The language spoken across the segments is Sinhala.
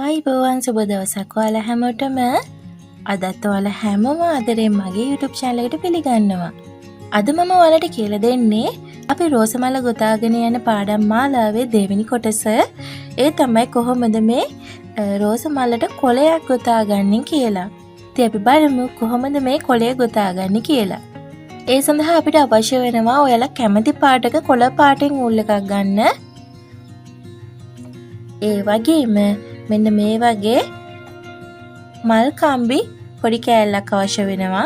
ආයිබෝවන් සුබ දවසක් ඔයාලා හැමෝටම. අදත් ඔයාලා හැමෝම ආදරෙන් මගේ YouTube channel එකට පිළිගන්නවා. අද මම ඔයාලට කියලා දෙන්නේ අපි රෝසමල ගොතාගෙන යන පාඩම් මාලාවේ දෙවෙනි කොටස. ඒ තමයි කොහොමද මේ රෝසමලට කොළයක් ගොතාගන්නේ කියලා. ඉතින් අපි බලමු කොහොමද මේ කොළය ගොතාගන්නේ කියලා. ඒ සඳහා අපිට අවශ්‍ය වෙනවා ඔයාලා කැමති පාටක කොළ පාටින් ඌල් එකක් ගන්න. ඒ වගේම මෙන්න මේ වගේ මල් කම්බි පොඩි කෑල්ලක් අවශ්‍ය වෙනවා.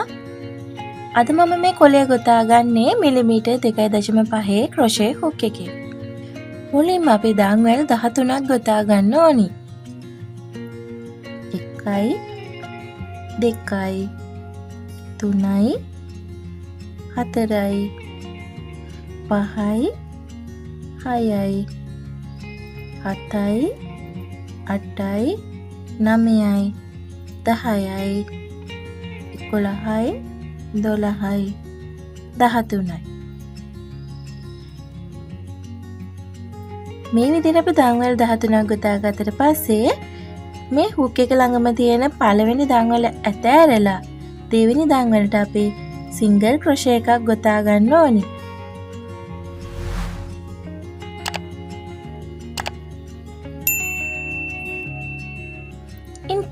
අද මම මේ කොළය ගොතාගන්නේ මිලිමීටර් 2.5 ක්‍රොෂේ හුක් එකකින්. මුලින්ම අපි දන්වැල් 13ක් ගොතා ගන්න ඕනි. 1යි 2යි 3යි 4යි 5යි 6යි 7යි 8යි 9යි 10යි 11යි 12යි 13යි. මේ විදිහට අපි දන්වැල් 13ක් ගොතාගත්තට පස්සේ මේ හුක් එක ළඟම තියෙන පළවෙනි දන්වැල ඇතෑරලා දෙවෙනි දන්වැලට අපි සිංගල් ක්‍රොෂේ එකක් ගොතා ගන්න ඕනි.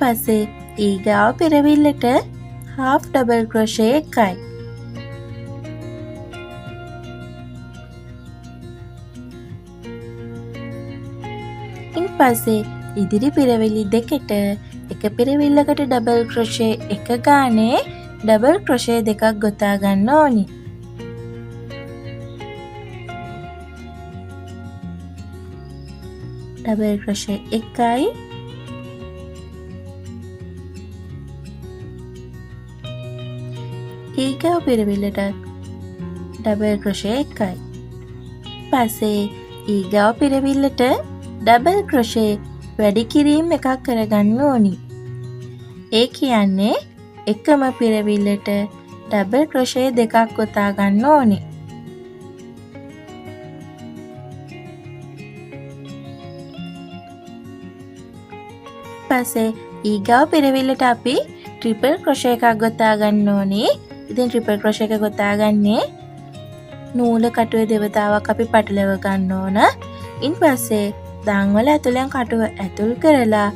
පස්සේ ඊගාව පෙරවිල්ලට half double crochet එකයි. ඉන් පස්සේ ඉදිරි පෙරවිලි දෙකට එක පෙරවිල්ලකට double crochet එක ගානේ double crochet දෙකක් ගොතා ගන්න ඕනි. double crochet එකයි ඊගාව පෙරවිල්ලට ඩබල් ක්‍රොෂේ එකයි. පස්සේ ඊගාව පෙරවිල්ලට ඩබල් ක්‍රොෂේ වැඩි කිරීම එකක් කරගන්න ඕනි. ඒ කියන්නේ එකම පෙරවිල්ලට ඩබල් ක්‍රොෂේ දෙකක් ගොතා ගන්න ඕනි. පස්සේ ඊගාව පෙරවිල්ලට අපි ට්‍රිපල් ක්‍රොෂේ එකක් ගොතා ගන්න ඕනි. ඉතින් ට්‍රිපල් ක්‍රොෂේ එක ගොතාගන්නේ නූල කටුවේ දෙවතාවක් අපි පටලව ගන්න ඕන. ඉන් පස්සේ දන්වල ඇතුලෙන් කටුව ඇතුල් කරලා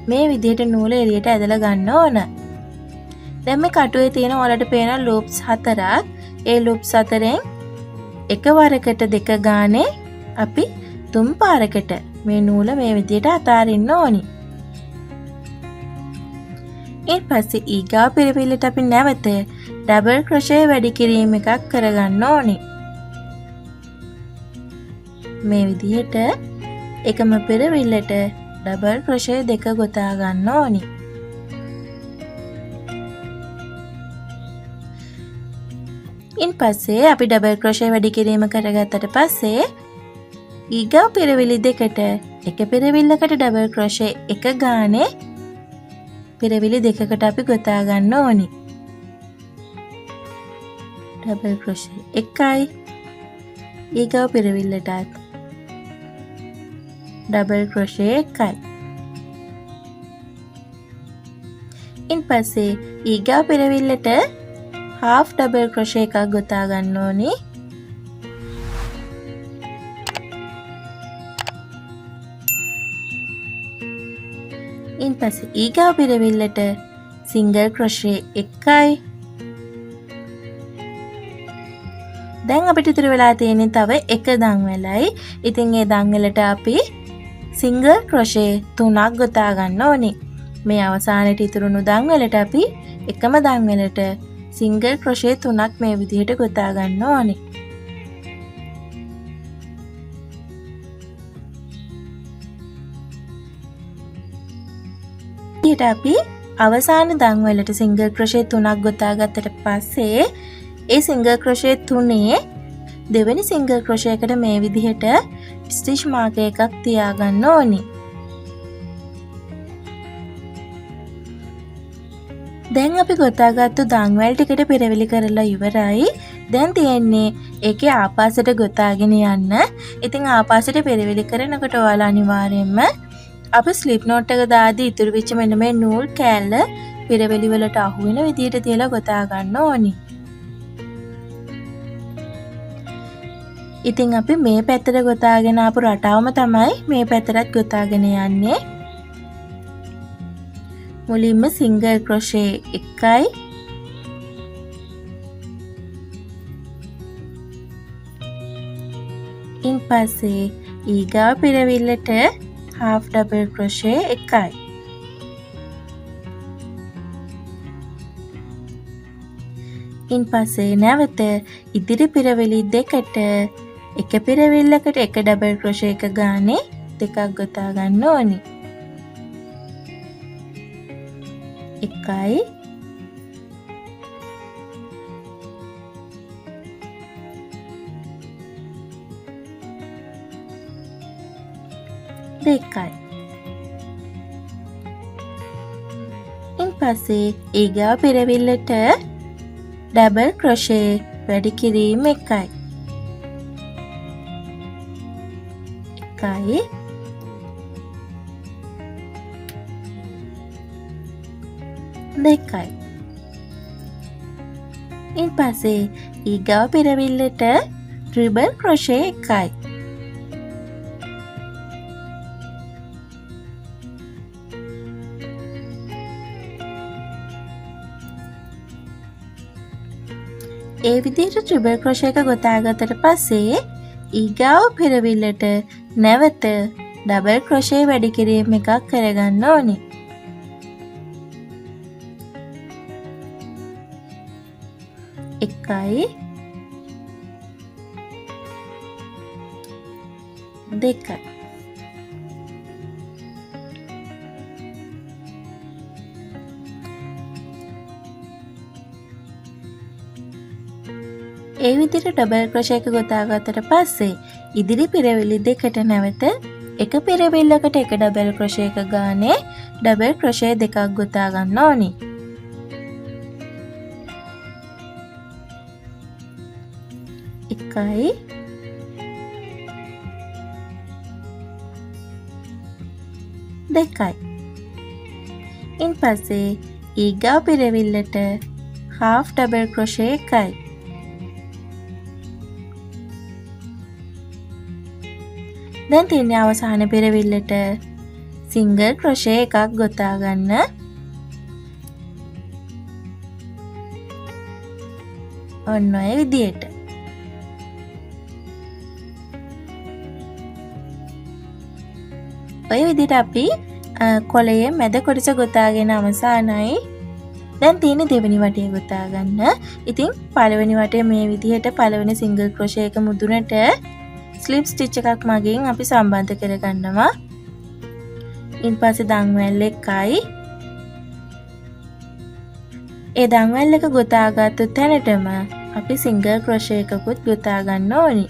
මේ විදිහට නූල එළියට ඇදලා ගන්න ඕන. දැන් මේ කටුවේ තියෙන ඔයාලට පේන ලූප්ස් 4ක්. ඒ ලූප්ස් 4ෙන් එකවරකට දෙක ගානේ අපි 3 පාරකට මේ නූල මේ විදිහට අතාරින්න ඕනි. ඊට පස්සේ ඊගාව පෙරවිල්ලට අපි නැවත ඩබල් ක්‍රොෂේ වැඩි කිරීම එකක් කරගන්න ඕනි. මේ විදිහට එකම පෙරවිල්ලට ඩබල් ක්‍රොෂේ දෙක ගොතා ගන්න ඕනි. ඉන් පස්සේ අපි ඩබල් ක්‍රොෂේ වැඩි කිරීම කරගත්තට පස්සේ ඊගාව පෙරවිලි දෙකට එක පෙරවිල්ලකට ඩබල් ක්‍රොෂේ එක ගානේ පෙරවිලි දෙකකට අපි ගොතා ගන්න ඕනි. ඩබල් ක්‍රොෂේ එකයි ඊගාව පෙරවිල්ලටත් ඩබල් ක්‍රොෂේ එකයි. ඉන් පස්සේ ඊගාව පෙරවිල්ලට half ඩබල් ක්‍රොෂේ එකක් ගොතා ගන්න ඕනි. ඉන් පස්සේ ඊගාව පෙරවිල්ලට සිංගල් ක්‍රොෂේ එකයි. දැන් අපිට ඉතුරු වෙලා තියෙන්නේ තව එක දන්වැලයි. ඉතින් ඒ දන්වැලට අපි සිංගල් ක්‍රොෂේ 3ක් ගොතා ගන්න ඕනේ. මේ අවසානයේ ඉතුරුණු දන්වැලට අපි එකම දන්වැලට සිංගල් ක්‍රොෂේ 3ක් මේ විදිහට ගොතා ගන්න ඕනේ. ඊට අපි අවසාන දන්වැලට සිංගල් ක්‍රොෂේ 3ක් ගොතා ගත්තට පස්සේ ඒ සිංගල් ක්‍රොෂේ 3 දෙවෙනි සිංගල් ක්‍රොෂේ එකට මේ විදිහට ස්ටිච් මාක් එකක් තියාගන්න ඕනි. දැන් අපි ගොතාගත්තු දන්වැල් ටිකට පෙරවිලි කරලා ඉවරයි. දැන් තියෙන්නේ ඒකේ ආපස්සට ගොතාගෙන යන්න. ඉතින් ආපස්සට පෙරවිලි කරනකොට ඔයාලා අනිවාර්යයෙන්ම අපි ස්ලිප් නෝට් එක දාදී ඉතුරු වෙච්ච මෙන්න මේ නූල් කෑල්ල පිරවැලි වලට අහු වෙන විදිහට තියලා ගොතා ගන්න ඕනි. ඉතින් අපි මේ පැත්තට ගොතාගෙන ආපු රටාවම තමයි මේ පැත්තටත් ගොතාගෙන යන්නේ. මුලින්ම සිංගල් ක්‍රොෂේ 1යි, ඉන්පස්සේ ඊගාව පිරවිල්ලට half double crochet 1යි. ඉන්පස්සේ නැවත ඉදිරි පිරවිලි දෙකට එක පිරවිල්ලකට එක double crochet එක ගානේ දෙකක් ගොතා ගන්න ඕනි. 1යි, 2යි. ඉන්පස්සේ ඊගාව පිරවිල්ලට double crochet වැඩි කිරීම 1යි. 1යි, 2යි. ඉන්පස්සේ ඊගාව පිරවිල්ලට treble crochet 1යි. ඒ විදිහට ට්‍රිබල් ක්‍රොෂේ එක ගොතාගත්තට පස්සේ ඊගාව පිරවිල්ලට නැවත ඩබල් ක්‍රොෂේ වැඩි කිරීම එකක් කරගන්න ඕනි. එකයි, දෙකයි. ඒ විදිහට ඩබල් ක්‍රොෂේ එක ගොතාගත්තට පස්සේ ඉදිරි පිරවිලි දෙකට නැවත එක පිරවිල්ලකට එක ඩබල් ක්‍රොෂේ එක ගානේ ඩබල් ක්‍රොෂේ දෙකක් ගොතා ගන්න ඕනි. එකයි, දෙකයි. ඉන්පස්සේ ඊගාව පිරවිල්ලට half double crochet එකයි. දැන් තියෙන්නේ අවසාන පිරවිල්ලට සිංගල් ක්‍රොෂේ එකක් ගොතා ගන්න. ඔන්න ඔය විදියට. ඔය විදිහට අපි කොළයේ මැද කොටස ගොතාගෙන අවසానයි. දැන් තියෙන දෙවෙනි වටය ගොතා ගන්න. ඉතින් පළවෙනි වටය මේ විදිහට පළවෙනි සිංගල් ක්‍රොෂේ එක මුදුනට ස්ලිප් ස්ටිච් එකක් මගින් අපි සම්බන්ධ කරගන්නවා. ඉන්පස්සේ දන්වැල් එකයි. ඒ දන්වැල් එක ගොතාගත්තු තැනටම අපි සිංගල් ක්‍රොෂේ එකකුත් ගොතා ගන්න ඕනි.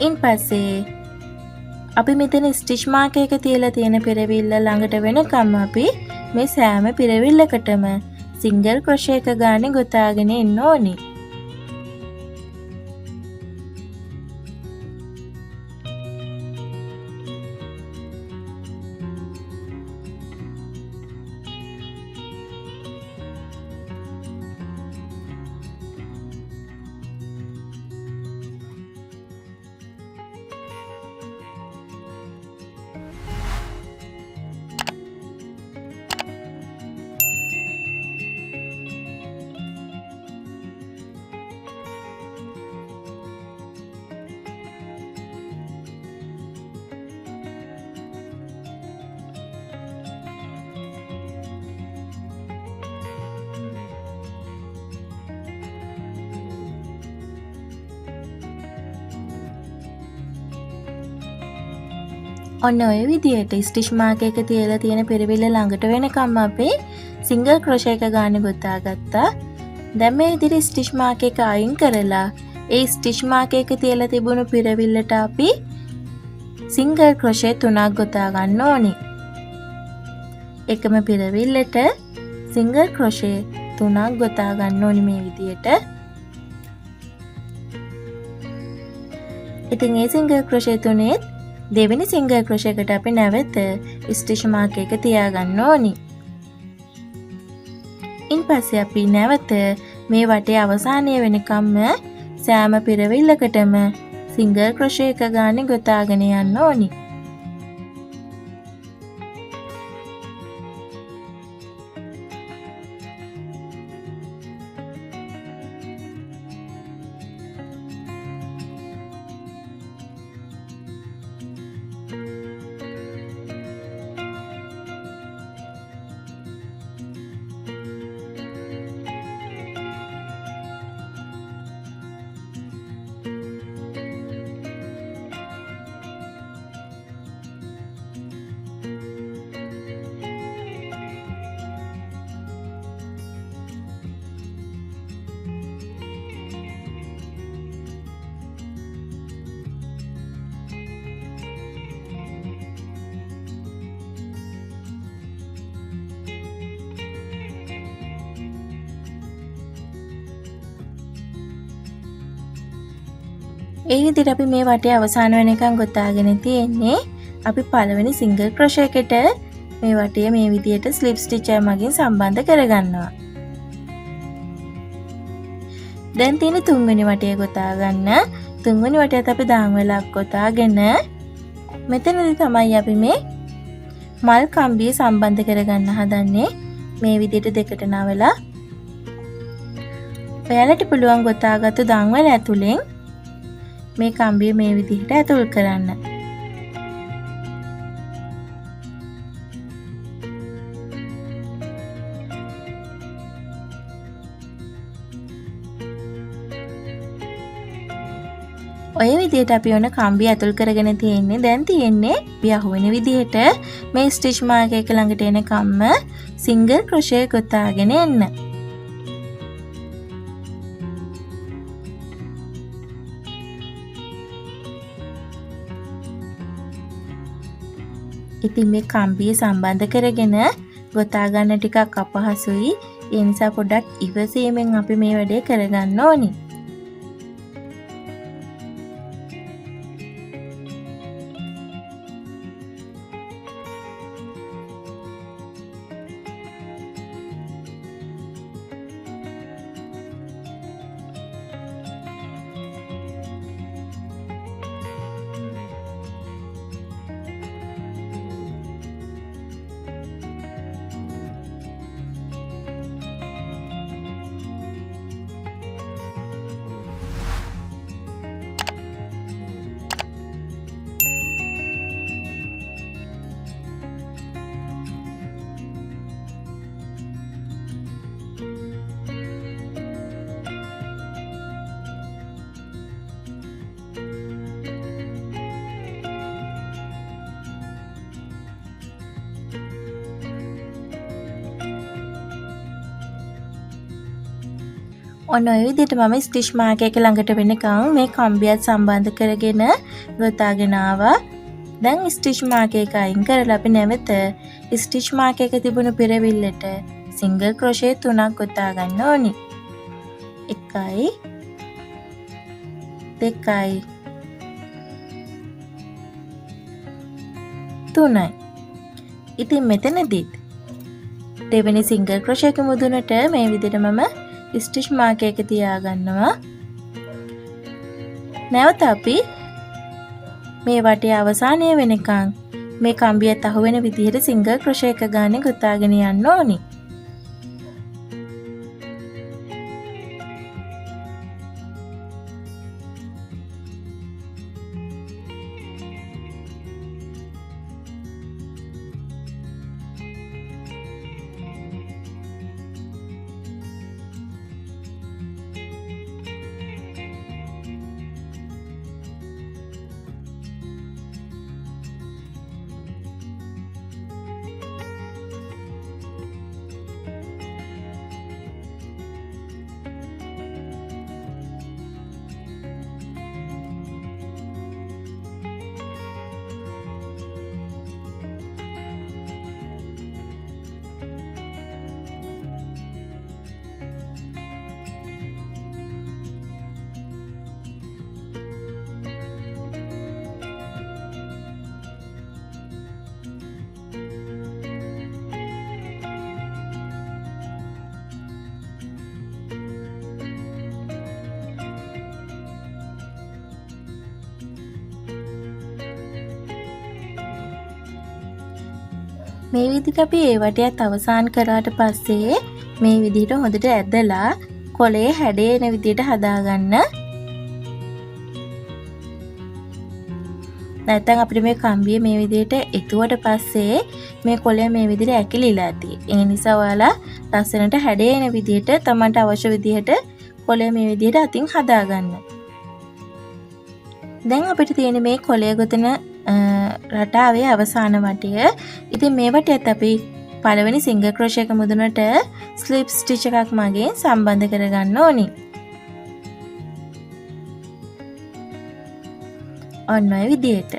ඉන්පස්සේ අපි මෙතන ස්ටිච් මාක් එක තියලා තියෙන පිරවිල්ල ළඟට වෙනකම් අපි මේ සෑම පිරවිල්ලකටම සිංගල් ක්‍රොෂේ එක ගානේ ගොතාගෙන එන්න ඕනි. ඔන්න ඔය විදිහට ස්ටිච් මාක් එක තියලා තියෙන පිරවිල්ල ළඟට වෙනකම් අපි සිංගල් ක්‍රොෂේ එක ගානේ ගොතා ගත්තා. දැන් මේ විදිහට ස්ටිච් මාක් එක අයින් කරලා ඒ ස්ටිච් මාක් එක තියලා තිබුණු පිරවිල්ලට අපි සිංගල් ක්‍රොෂේ 3ක් ගොතා ගන්න ඕනි. එකම පිරවිල්ලට සිංගල් ක්‍රොෂේ 3ක් ගොතා ගන්න ඕනි මේ විදිහට. ඉතින් මේ සිංගල් ක්‍රොෂේ 3ෙත් දෙවෙනි සිංගල් ක්‍රොෂේ එකට අපි නැවත ස්ටිච් මාක් එක තියාගන්න ඕනි. ඉන්පස්සේ අපි නැවත මේ වටේ අවසානය වෙනකම්ම සෑම පිරවිල්ලකටම සිංගල් ක්‍රොෂේ එක ගානේ ගොතාගෙන යන්න ඕනි. ඒ විදිහට අපි මේ වටේ අවසාන වෙනකන් ගොතාගෙන තියෙන්නේ. අපි පළවෙනි සිංගල් ක්‍රොෂේ එකට මේ වටේ මේ විදිහට ස්ලිප් ස්ටිච් එක මගින් සම්බන්ධ කරගන්නවා. දැන් තියෙන තුන්වෙනි වටේ ගොතා ගන්න. තුන්වෙනි වටේත් අපි දාන් වෙලක් ගොතාගෙන මෙතනදී තමයි අපි මේ මල් කම්බිය සම්බන්ධ කරගන්න හදන්නේ. මේ විදිහට දෙකට නවලා ඔයාලට පුළුවන් ගොතාගත්තු දාන් වල ඇතුලෙන් මේ කම්බිය මේ විදිහට ඇතුල් කරන්න. ඔය විදිහට අපි ඔන්න කම්බිය ඇතුල් කරගෙන තියෙන්නේ. දැන් තියෙන්නේ අපි අහුවෙන විදිහට මේ ස්ටිච් මාක් එක ළඟට එනකම්ම සිංගල් ක්‍රොෂේ ගොතාගෙන එන්න. ඉතින් මේ කම්බිය සම්බන්ධ කරගෙන ගොතා ගන්න ටිකක් අපහසුයි. ඒ නිසා පොඩ්ඩක් ඉවසීමෙන් අපි මේ වැඩේ කරගන්න ඕනි. ඔන්න ඔය විදිහට මම ස්ටිච් මාක් එක ළඟට වෙනකන් මේ කම්බියත් සම්බන්ධ කරගෙන ගොතාගෙන ආවා. දැන් ස්ටිච් මාක් එක අයින් කරලා අපි නැවත ස්ටිච් මාක් එක තිබුණු පිරවිල්ලට සිංගල් ක්‍රොෂේ 3ක් ගොතා ගන්න ඕනි. 1යි 2යි 3යි. ඉතින් මෙතනදිත් දෙවෙනි සිංගල් ක්‍රොෂේ එක මුදුනට මේ විදිහට මම ස්ටිච් මාක් එක තියාගන්නවා. නැවත අපි මේ වටේ අවසානය වෙනකන් මේ කම්බියත් අහුවෙන විදිහට සිංගල් ක්‍රොෂේ එක ගානේ ගොතාගෙන යන්න ඕනි. මේ විදිහට අපි ඒ වටයත් අවසන් කරාට පස්සේ මේ විදිහට හොඳට ඇදලා කොලේ හැඩේ එන විදිහට හදාගන්න. නැත්නම් අපිට මේ කම්බිය මේ විදිහට එතුවට පස්සේ මේ කොලය මේ විදිහට ඇකිලිලා ඇති. ඒ නිසා ඔයාලා ලස්සනට හැඩේ එන විදිහට තමන්ට අවශ්‍ය විදිහට කොලය මේ විදිහට අතින් හදාගන්න. දැන් අපිට තියෙන මේ කොලය ගොතන රටාවේ අවසාන වටය. ඉතින් මේ වටයත් අපි පළවෙනි සිංගල් ක්‍රොෂේ එක මුදුනට ස්ලිප් ස්ටිච් එකක් මගින් සම්බන්ධ කරගන්න ඕනි. ඔන්න ඔය විදිහට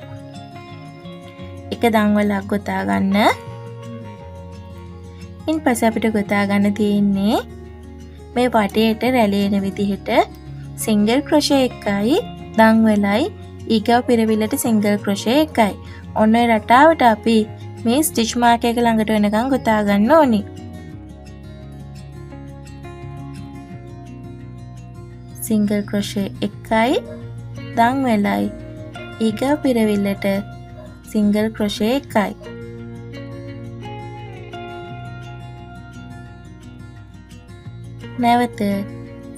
එක දන්වලක් ගොතා ගන්න. ඉන්පස්සේ අපිට ගොතා ගන්න තියෙන්නේ මේ වටේට රැළේන විදිහට සිංගල් ක්‍රොෂේ එකයි දන්වලයි ඊගව පිරවිල්ලට සිංගල් ක්‍රොෂේ එකයි. ඔන්න ඔය රටාවට අපි මේ ස්ටිච් මාක් එක ළඟට වෙනකන් ගොතා ගන්න ඕනි. සිංගල් ක්‍රොෂේ එකයි දන්වලයි ඊගව පිරවිල්ලට සිංගල් ක්‍රොෂේ එකයි. නැවත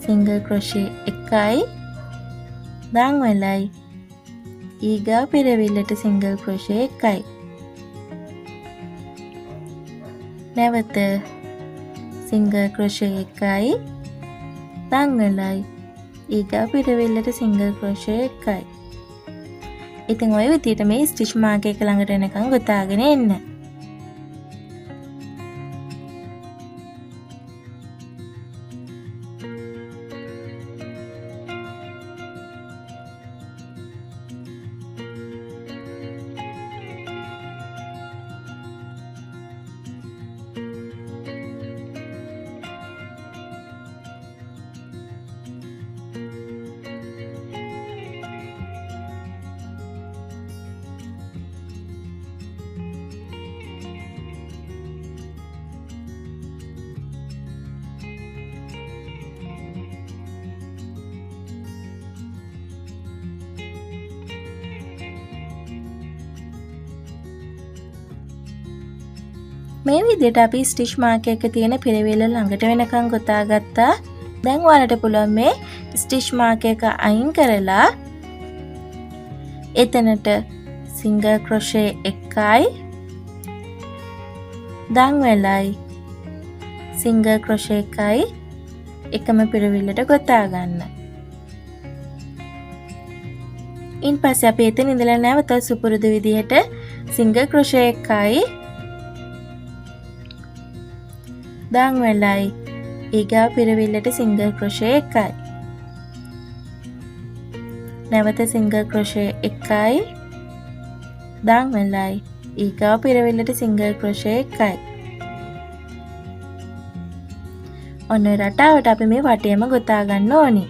සිංගල් ක්‍රොෂේ එකයි දන්වලයි ඊගව පිරවිල්ලට සිංගල් ක්‍රොෂේ එකයි. නැවත සිංගල් ක්‍රොෂේ එකයි දන්වලයි ඊගව පිරවිල්ලට සිංගල් ක්‍රොෂේ එකයි. ඉතින් ඔය විදිහට මේ ස්ටිච් මාක් එක ළඟට එනකන් ගොතාගෙන එන්න. මේ විදිහට අපි ස්ටිච් මාක් එක තියෙන පිරවිල්ල ළඟට වෙනකන් ගොතා ගත්තා. දැන් ඔයාලට පුළුවන් මේ ස්ටිච් මාක් එක අයින් කරලා එතනට සිංගල් ක්‍රොෂේ එකයි දන්වලයි සිංගල් ක්‍රොෂේ එකයි එකම පිරවිල්ලට ගොතා ගන්න. ඉන්පස්සේ අපි එතන ඉඳලා නැවත සුපුරුදු විදිහට සිංගල් ක්‍රොෂේ එකයි දන්වලයි ඊගව පිරවිල්ලට සිංගල් ක්‍රොෂේ එකයි. නැවත සිංගල් ක්‍රොෂේ එකයි දන්වලයි ඊගව පිරවිල්ලට සිංගල් ක්‍රොෂේ එකයි. ඔන්න රටාවට අපි මේ වටේම ගොතා ගන්න ඕනි.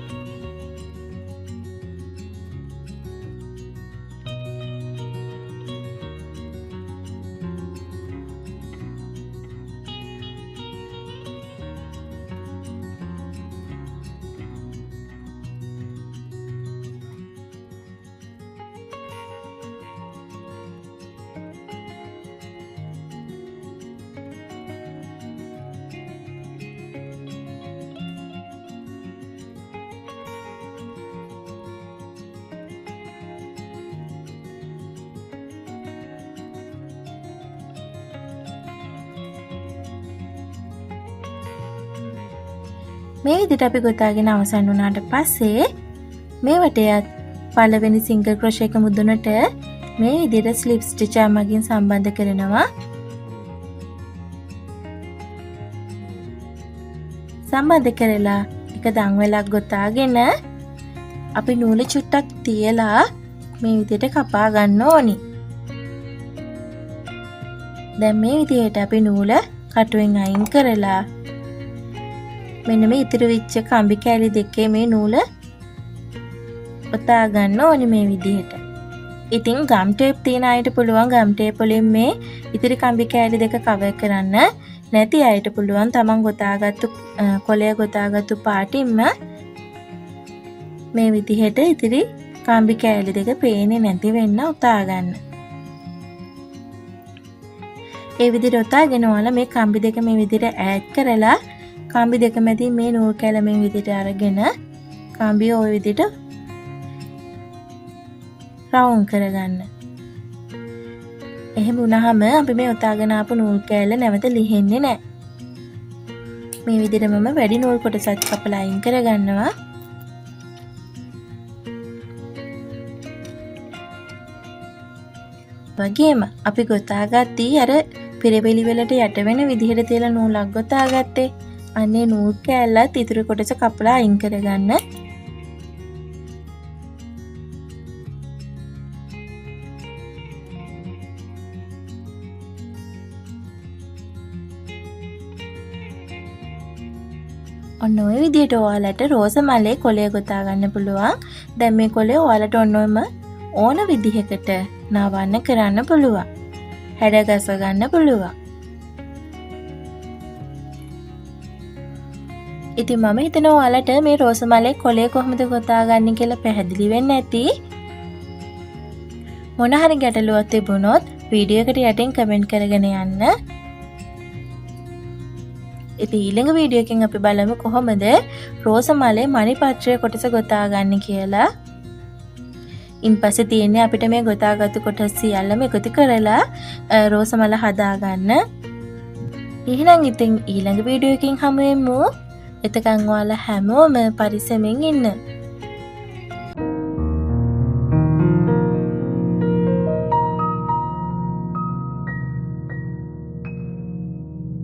මේ විදිහට අපි ගොතාගෙන අවසන් වුණාට පස්සේ මේ වටයත් පළවෙනි සිංගල් ක්‍රොෂේ එක මුදුනට මේ විදිහට ස්ලිප් ස්ටිච් එක මගින් සම්බන්ධ කරනවා. සම්බන්ධ කරලා එක දන්වැලක් ගොතාගෙන අපි නූල චුට්ටක් තියලා මේ විදිහට කපා ගන්න ඕනි. දැන් මේ විදිහට අපි නූල කටුවෙන් අයින් කරලා මෙන්න මේ ඉතුරු වෙච්ච කම්බි කෑලි දෙකේ මේ නූල ඔතා ගන්න ඕනේ මේ විදිහට. ඉතින් ගම් ටේප් තියන අයට පුළුවන් ගම් ටේප් වලින් මේ ඉතිරි කම්බි කෑලි දෙක කවර් කරන්න. නැති අයට පුළුවන් තමන් ගොතාගත්තු කොලය ගොතාගත්තු පාටින්ම මේ විදිහට ඉතිරි කම්බි කෑලි දෙක පේන්නේ නැති වෙන්න උතා ගන්න. ඒ විදිහට ඔතාගෙන ඔයාලා මේ කම්බි දෙක මේ විදිහට ඈඩ් කරලා කම්බි දෙක මැදින් මේ නූල් කැල මේ විදිහට අරගෙන කම්බිය ওই විදිහට රවුම් කරගන්න. එහෙම වුණාම අපි මේ ඔතාගෙන ආපු නූල් කැල නැවත ලිහෙන්නේ නැහැ. මේ විදිහට මම වැඩි නූල් කොටසක් කපලා අයින් කරගන්නවා. වගේම අපි ගොතාගත්තී අර පිරවෙලි වලට යට වෙන විදිහට තියලා නූලක් ගොතාගත්තේ. අනේ නූල් කෑල්ලත් ඉතුරු කොටස කපලා අයින් කරගන්න. ඔන්න ඔය විදිහට ඔයාලට රෝස මලේ කොළය ගොතා ගන්න පුළුවන්. දැන් මේ කොළය ඔයාලට ඔන්නම ඕන විදිහකට නවන්න කරන්න පුළුවන්. හැඩ ගස ගන්න පුළුවන්. ඉතින් මම හිතනවා ඔයාලට මේ රෝස මලේ කොළය කොහොමද ගොතා ගන්න කියලා පැහැදිලි වෙන්න ඇති. මොන හරි ගැටලුවක් තිබුණොත් වීඩියෝ එකට යටින් කමෙන්ට් කරගෙන යන්න. ඉතින් ඊළඟ වීඩියෝ එකෙන් අපි බලමු කොහොමද රෝස මලේ මණි පත්‍රය කොටස ගොතා ගන්න කියලා. ඉන්පස්සේ තියෙන්නේ අපිට මේ ගොතාගත්තු කොටස් සියල්ලම එකතු කරලා රෝස මල හදාගන්න. එහෙනම් ඉතින් ඊළඟ වීඩියෝ එකකින් හමු වෙමු. එතකන් ඔයාලා හැමෝම පරිස්සමෙන් ඉන්න.